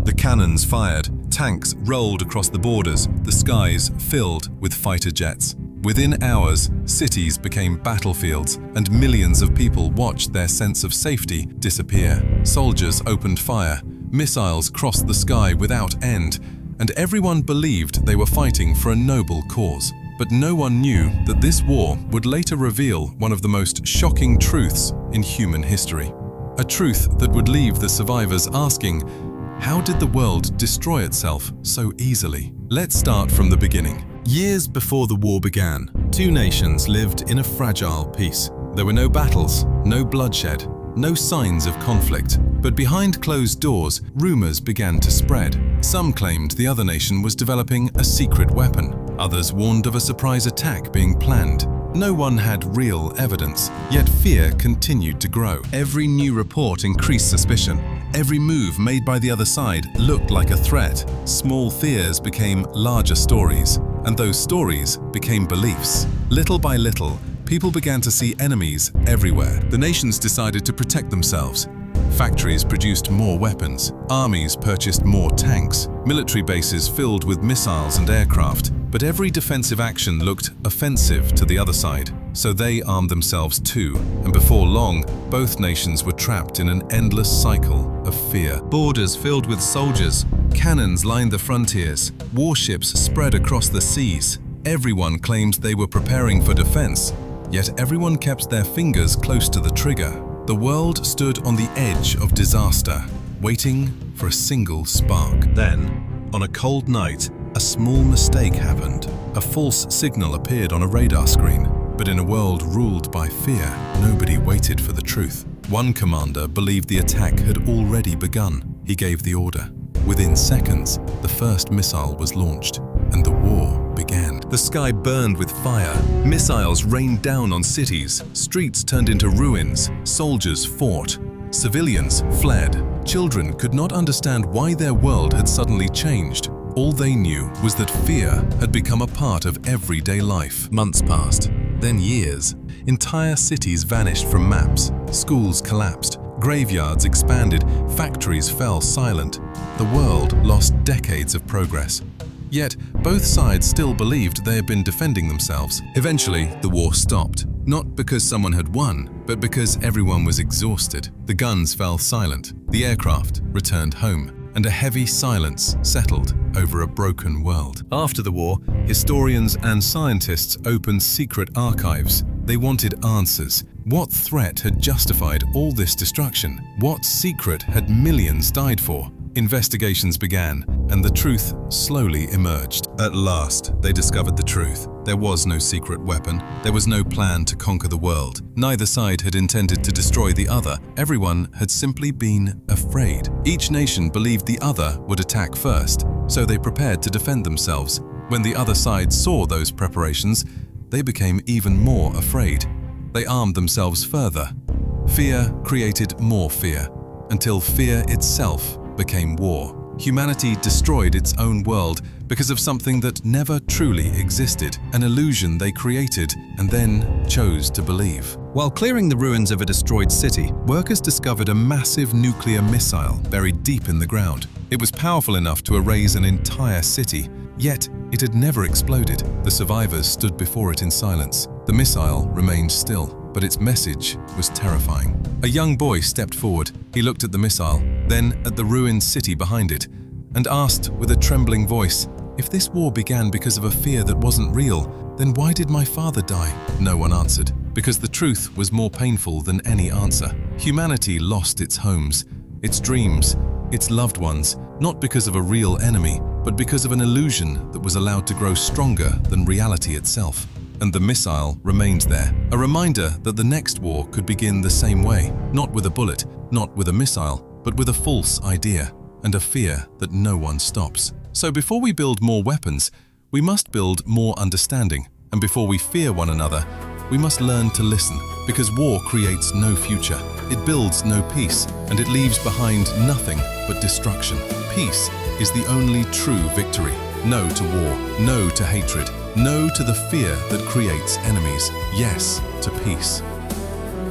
The cannons fired, tanks rolled across the borders, the skies filled with fighter jets. Within hours, cities became battlefields, and millions of people watched their sense of safety disappear. Soldiers opened fire, missiles crossed the sky without end, and everyone believed they were fighting for a noble cause. But no one knew that this war would later reveal one of the most shocking truths in human history. A truth that would leave the survivors asking, how did the world destroy itself so easily? Let's start from the beginning. Years before the war began, two nations lived in a fragile peace. There were no battles, no bloodshed, no signs of conflict. But behind closed doors, rumors began to spread. Some claimed the other nation was developing a secret weapon. Others warned of a surprise attack being planned. No one had real evidence, yet fear continued to grow. Every new report increased suspicion. Every move made by the other side looked like a threat. Small fears became larger stories, and those stories became beliefs. Little by little, people began to see enemies everywhere. The nations decided to protect themselves. Factories produced more weapons, armies purchased more tanks, military bases filled with missiles and aircraft. But every defensive action looked offensive to the other side, so they armed themselves too, and before long, both nations were trapped in an endless cycle of fear. Borders filled with soldiers, cannons lined the frontiers, warships spread across the seas. Everyone claimed they were preparing for defense, yet everyone kept their fingers close to the trigger. The world stood on the edge of disaster, waiting for a single spark. Then, on a cold night, a small mistake happened. A false signal appeared on a radar screen. But in a world ruled by fear, nobody waited for the truth. One commander believed the attack had already begun. He gave the order. Within seconds, the first missile was launched, and the war began. The sky burned with fire. Missiles rained down on cities. Streets turned into ruins. Soldiers fought. Civilians fled. Children could not understand why their world had suddenly changed. All they knew was that fear had become a part of everyday life. Months passed, then years. Entire cities vanished from maps. Schools collapsed. Graveyards expanded. Factories fell silent. The world lost decades of progress. Yet, both sides still believed they had been defending themselves. Eventually, the war stopped. Not because someone had won, but because everyone was exhausted. The guns fell silent. The aircraft returned home. And a heavy silence settled over a broken world. After the war, historians and scientists opened secret archives. They wanted answers. What threat had justified all this destruction? What secret had millions died for? Investigations began, and the truth slowly emerged. At last, they discovered the truth. There was no secret weapon. There was no plan to conquer the world. Neither side had intended to destroy the other. Everyone had simply been afraid. Each nation believed the other would attack first, so they prepared to defend themselves. When the other side saw those preparations, they became even more afraid. They armed themselves further. Fear created more fear, until fear itself became war. Humanity destroyed its own world because of something that never truly existed, an illusion they created and then chose to believe. While clearing the ruins of a destroyed city, workers discovered a massive nuclear missile buried deep in the ground. It was powerful enough to erase an entire city, yet it had never exploded. The survivors stood before it in silence. The missile remained still, but its message was terrifying. A young boy stepped forward. He looked at the missile, then at the ruined city behind it, and asked with a trembling voice, "If this war began because of a fear that wasn't real, then why did my father die?" No one answered, because the truth was more painful than any answer. Humanity lost its homes, its dreams, its loved ones, not because of a real enemy, but because of an illusion that was allowed to grow stronger than reality itself. And the missile remained there, a reminder that the next war could begin the same way, not with a bullet, not with a missile, but with a false idea and a fear that no one stops. So before we build more weapons, we must build more understanding. And before we fear one another, we must learn to listen, because war creates no future. It builds no peace, and it leaves behind nothing but destruction. Peace is the only true victory. No to war, no to hatred, no to the fear that creates enemies, yes to peace.